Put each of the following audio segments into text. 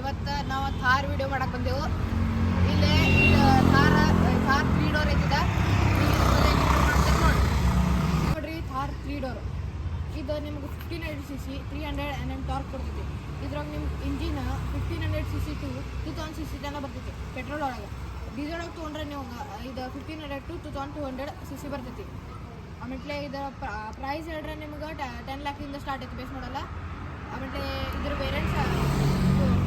ಇವತ್ತು ನಾವು ಥಾರ್ ವಿಡಿಯೋ ಮಾಡಕ್ಕೆ ಬಂದೆವು. ಇಲ್ಲೇ ಇದು ಥಾರ್ 3 ಡೋರ್ ಐತಿದ ನೋಡ್ರಿ. ಥಾರ್ 3 ಡೋರ್ ಇದು ನಿಮ್ಗೆ 1500cc 300 Nm ಟಾರ್ಕ್ ಕೊಡ್ತೈತಿ. ಇದ್ರಾಗ ನಿಮ್ಗೆ ಇಂಜಿನ್ 1500cc ಟು 2000cc ತನಕ ಬರ್ತೈತಿ ಪೆಟ್ರೋಲ್ ಒಳಗೆ. ಡೀಸೆಲ್ ಒಳಗೆ ತೊಗೊಂಡ್ರೆ ನೀವು ಇದು 1500 to 2200cc ಬರ್ತೈತಿ. ಆಮೇಲೆ ಇದರ ಪ್ರೈಸ್ ಹೇಳ್ರೆ ನಿಮ್ಗೆ 10 lakhದಿಂದ ಸ್ಟಾರ್ಟ್ ಐತಿ ಬೇಸ್ ಮಾಡಲ್ಲ. ಆಮೇಲೆ ಇದ್ರ variants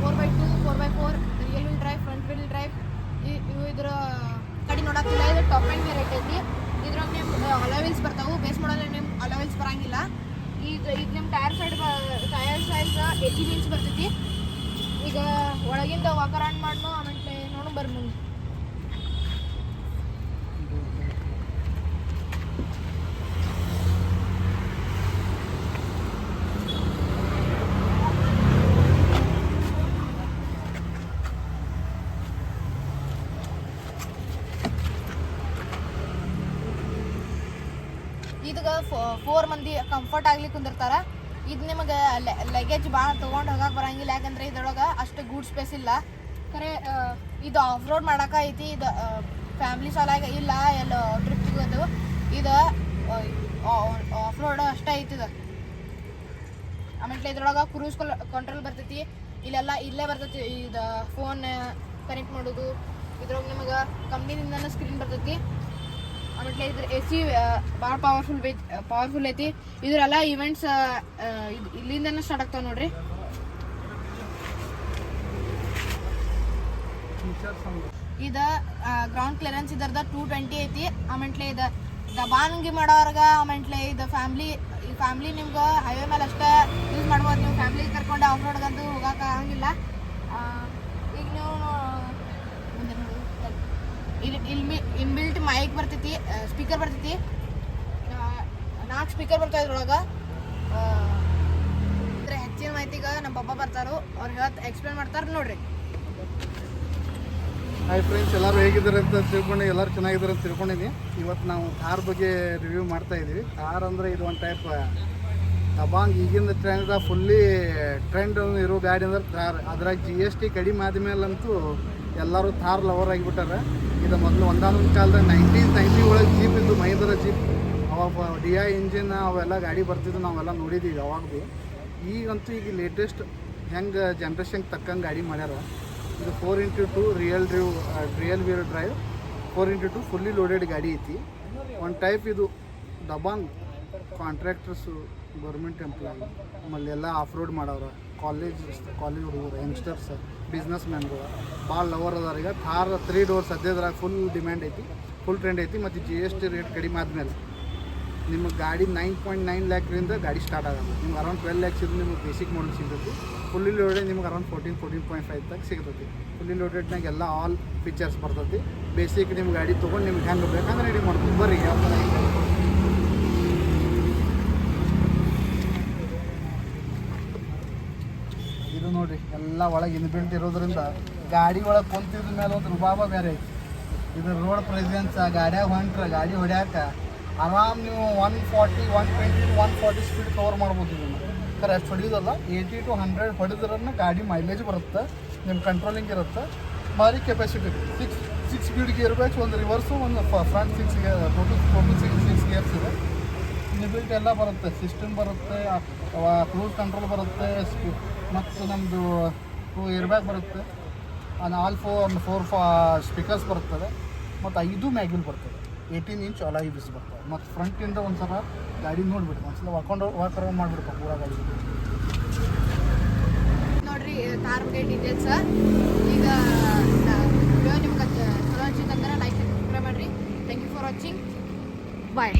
4x2 4x4 real wheel drive front wheel drive ಇವು ಇದ್ರ ಕಡೆ ನೋಡಕ್ಕಿಲ್ಲ. ಇದು ಟಾಪ್ ಆ್ಯಂಡ್ ವೇರಿಯಂಟ್ ಐತಿ. ಇದ್ರಾಗ ನಿಮ್ಗೆ ಅಲೋವಿಲ್ಸ್ ಬರ್ತಾವೆ. ಬೇಸ್ ಮಾಡಲ್ಲ ನಿಮ್ಗೆ ಅಲೋವಿಲ್ಸ್ ಬರಂಗಿಲ್ಲ. ಇದು ನಿಮ್ಮ ಟೈರ್ ಸೈಜ್ 18 ಇಂಚ್ ಬರ್ತೈತಿ. ಈಗ ಒಳಗಿಂದ ವಾಕರ್ ಆನ್ ಮಾಡ್ನು ಆಮೇಲೆ ನೋಡು ಬರ್ರಿ ಮುಂದೆ. ಇದಕ್ಕೆ 4 ಮಂದಿ ಕಂಫರ್ಟ್ ಆಗ್ಲಿಕ್ಕೆ ಕುಂದಿರ್ತಾರ. ಇದು ನಿಮಗೆ ಲಗೇಜ್ ಭಾಳ ತೊಗೊಂಡು ಹೋಗಕ್ಕೆ ಬರಂಗಿಲ್ಲ. ಯಾಕಂದ್ರೆ ಇದ್ರೊಳಗೆ ಅಷ್ಟು ಗೂಡ್ ಸ್ಪೇಸ್ ಇಲ್ಲ. ಖರೆ ಇದು ಆಫ್ ರೋಡ್ ಮಾಡೋಕೆ ಐತಿ. ಇದು ಫ್ಯಾಮ್ಲಿ ಸಲಾಗ ಇಲ್ಲ ಎಲ್ಲ ಟ್ರಿಪ್ಪಿಗೆ ಅದು ಇದು ಆಫ್ ರೋಡ್ ಅಷ್ಟೇ ಐತಿದು. ಆಮೇಲೆ ಇದ್ರೊಳಗೆ ಕ್ರೂಸ್ ಕಂಟ್ರೋಲ್ ಬರ್ತೈತಿ. ಇಲ್ಲೆಲ್ಲ ಇಲ್ಲೇ ಬರ್ತೈತಿ. ಇದು ಫೋನ್ ಕನೆಕ್ಟ್ ಮಾಡೋದು. ಇದ್ರೊಳಗೆ ನಿಮಗೆ ಕಂಪ್ನಿಯಿಂದನೇ ಸ್ಕ್ರೀನ್ ಬರ್ತೈತಿ. ಆಮೇಲೆ ಇದ್ರ AC ಭಾಳ ಪವರ್ಫುಲ್ ಐತಿ. ಇದ್ರೆಲ್ಲ ಇವೆಂಟ್ಸ್ ಇಲ್ಲಿಂದನೇ ಸ್ಟಾರ್ಟ್ ಆಗ್ತಾವೆ ನೋಡ್ರಿ. ಇದು ಗ್ರೌಂಡ್ ಕ್ಲಿಯರೆನ್ಸ್ ಇದರದ 220 ಐತಿ. ಆಮೇಲೆ ಇದು ದಬಾನ್ಗಿ ಮಾಡೋರ್ಗ ಆಮೇಲೆ ಇದು ಫ್ಯಾಮ್ಲಿ ನಿಮ್ಗೆ ಹೈವೇ ಮೇಲೆ ಅಷ್ಟೇ ಯೂಸ್ ಮಾಡ್ಬೋದು. ನೀವು ಫ್ಯಾಮ್ಲಿ ಕರ್ಕೊಂಡು ಆಫ್ ರೋಡ್ಗಂತೂ ಹೋಗಕ್ಕೆ ಆಗಂಗಿಲ್ಲ. ಈಗ ನೀವು ಇಲ್ಲಿ ಇನ್ಬಿಲ್ಟ್ ಮೈಕ್ ಬರ್ತೈತಿ, ಸ್ಪೀಕರ್ ಬರ್ತೈತಿ. 4 ಸ್ಪೀಕರ್ ಬರ್ತಾವೆ ಇದ್ರೊಳಗೆ. ಇದ್ರ ಹೆಚ್ಚಿನ ಮಾಹಿತಿಗೆ ನಮ್ಮ ಪಪ್ಪ ಬರ್ತಾರೋ ಅವ್ರು ಎಕ್ಸ್ಪ್ಲೇನ್ ಮಾಡ್ತಾರೆ ನೋಡ್ರಿ. ಹಾಯ್ ಫ್ರೆಂಡ್ಸ್, ಎಲ್ಲರೂ ಹೇಗಿದ್ದಾರೆ ಅಂತ ತಿಳ್ಕೊಂಡು ಎಲ್ಲರೂ ಚೆನ್ನಾಗಿದ್ದಾರೆ ಅಂತ ತಿಳ್ಕೊಂಡಿದ್ದೀನಿ. ಇವತ್ತು ನಾವು ಥಾರ್ ಬಗ್ಗೆ ರಿವ್ಯೂ ಮಾಡ್ತಾ ಇದ್ದೀವಿ. ಥಾರ್ ಅಂದರೆ ಇದು ಒಂದು ಟೈಪ್ ದಬಾಂಗ್ ಈಗಿನ ಟ್ರೆಂಡ್ ಫುಲ್ಲಿ ಟ್ರೆಂಡ್ ಇರೋ ಗಾಡಿ ಅಂದ್ರೆ ಥಾರ್. ಅದ್ರಾಗ GST ಕಡಿಮೆ ಆದಮೇಲಂತೂ ಎಲ್ಲರೂ ಥಾರ್ ಲವರ್ ಆಗಿಬಿಟ್ಟಾರೆ. ಇದು ಮೊದಲು ಒಂದಾನೊಂದು ಕಾಲದಾಗ 1990 ಒಳಗೆ ಜೀಪ್ ಇದ್ದು, ಮಹೀಂದ್ರ ಜೀಪ್. ಅವಾಗ DI ಇಂಜಿನ್ ಅವೆಲ್ಲ ಗಾಡಿ ಬರ್ತಿದ್ದು ನಾವೆಲ್ಲ ನೋಡಿದ್ದೀವಿ ಅವಾಗ ಭೀ. ಈಗಂತೂ ಈಗ ಲೇಟೆಸ್ಟ್ ಹೆಂಗೆ ಜನ್ರೇಷನ್ಗೆ ತಕ್ಕಂಗೆ ಗಾಡಿ ಮಾಡ್ಯಾರ. ಇದು 4x2 real wheel drive 4x2 fully loaded ಗಾಡಿ ಐತಿ. ಒಂದು ಟೈಪ್ ಇದು ದಬಾಂಗ್ ಕಾಂಟ್ರಾಕ್ಟರ್ಸು, ಗೌರ್ಮೆಂಟ್ ಎಂಪ್ಲಾಯಿ, ಆಮೇಲೆ ಎಲ್ಲ ಆಫ್ ರೋಡ್ ಮಾಡೋರು, ಕಾಲೇಜ್ ಹುಡುಗರು, ಯಂಗ್ಸ್ಟರ್ಸ್, ಬಿಸ್ನೆಸ್ ಮ್ಯಾನ್ಗಳು ಭಾಳ ಲವರ್ ಅದಾರ. ಈಗ ಥಾರ್ 3 ಡೋರ್ ಸದ್ಯದ್ರಾಗ ಫುಲ್ ಡಿಮ್ಯಾಂಡ್ ಐತಿ, ಫುಲ್ ಟ್ರೆಂಡ್ ಐತಿ. ಮತ್ತು GST ರೇಟ್ ಕಡಿಮೆ ಆದಮೇಲೆ ನಿಮಗೆ ಗಾಡಿ 9.9 ಲ್ಯಾಕ್ರಿಂದ ಗಾಡಿ ಸ್ಟಾರ್ಟ್ ಆಗೋದು. ನಿಮ್ಗೆ ಅರೌಂಡ್ 12 ಲ್ಯಾಕ್ಸ್ ಇದ್ದು ನಿಮಗೆ ಬೇಸಿಕ್ ಮಾಡಲ್ ಸಿಗ್ತೈತಿ. ಫುಲ್ಲಿ ಲೋಡೆಡ್ ನಿಮ್ಗೆ ಅರೌಂಡ್ 14.5 ತನಕ ಸಿಗ್ತೈತಿ. ಫುಲ್ಲಿ ಲೋಡೆಡ್ನಾಗ ಎಲ್ಲ ಆಲ್ ಫೀಚರ್ಸ್ ಬರ್ತೈತಿ. ಬೇಸಿಕ್ ನಿಮ್ಮ ಗಾಡಿ ತೊಗೊಂಡು ನಿಮ್ಗೆ ಹೆಂಗೆ ಬೇಕಂದ್ರೆ ರೆಡಿ ಮಾಡ್ತೀವಿ. ಬರ್ರಿ ಯಾವ ಥರ ಇದು ನೋಡಿರಿ, ಎಲ್ಲ ಒಳಗೆ ಇನ್ಬಿಲ್ಟ್ ಇರೋದ್ರಿಂದ ಗಾಡಿ ಒಳಗೆ ಕುಂತಿದ ಮೇಲೆ ಒಂದು ರುಬಾಬ ಬೇರೆ ಐತಿ. ಇದು ರೋಡ್ ಪ್ರೆಸೆನ್ಸ್ ಗಾಡಿಯಾಗ ಹೊಂಟ್ರೆ ಗಾಡಿ ಹೊಡ್ಯಾಕೆ ಆರಾಮ್ ನೀವು 140, 120, 140 ಸ್ಪೀಡ್ ಕವರ್ ಮಾಡ್ಬೋದು. ಇದನ್ನು ಖರೆ ಅಷ್ಟು ಹೊಡಿಯೋದಲ್ಲ, 80 to 100 ಹೊಡಿದ್ರನ್ನ ಗಾಡಿ ಮೈಲೇಜ್ ಬರುತ್ತೆ. ನಿಮ್ಮ ಕಂಟ್ರೋಲಿಂಗ್ ಇರುತ್ತೆ. ಭಾರಿ ಕೆಪಾಸಿಟಿ. 6 ಸ್ಪೀಡ್ ಗೇರ್ ಬ್ಯಾಕ್ಸ್, ಒಂದು ರಿವರ್ಸು, ಒಂದು ಫ್ರಂಟ್ 6 ಗೇರ್ಸ್ ಇದೆ. ಇನ್ಬಿಲ್ಟ್ ಎಲ್ಲ ಬರುತ್ತೆ. ಸಿಸ್ಟಮ್ ಬರುತ್ತೆ, ಕ್ರೂಸ್ ಕಂಟ್ರೋಲ್ ಬರುತ್ತೆ, ಮತ್ತು ನಮ್ಮದು 2 ಏರ್ ಬ್ಯಾಗ್ ಬರುತ್ತೆ. ಆಲ್ 4 ಸ್ಪೀಕರ್ಸ್ ಬರ್ತದೆ. ಮತ್ತು 5 ಮ್ಯಾಗ್ವಿಲ್ ಬರ್ತದೆ. 18 ಇಂಚ್ ಅಲಾಯ್ ವೀಲ್ಸ್ ಬರ್ತವೆ. ಮತ್ತು ಫ್ರಂಟಿಂದ ಒಂದು ಸಲ ಗಾಡಿ ನೋಡಿಬಿಡ್ತು, ಒಂದ್ಸಲ ವಾಕ್ ಅರೌಂಡ್ ಮಾಡಿಬಿಡ್ತು ಪೂರಾ ಗಾಡಿ. ನೋಡ್ರಿ ಥಾರ್ ಬಗ್ಗೆ ಡೀಟೇಲ್ಸ್. ಈಗ ವಿಡಿಯೋ ನಿಮ್ಗೆ ಚಲೋ ಅನ್ಸಿತ್ತಂದ್ರೆ ಲೈಕ್ ಸಬ್ಸ್ಕ್ರೈಬ್ ಮಾಡಿರಿ. Thank you for watching. Bye.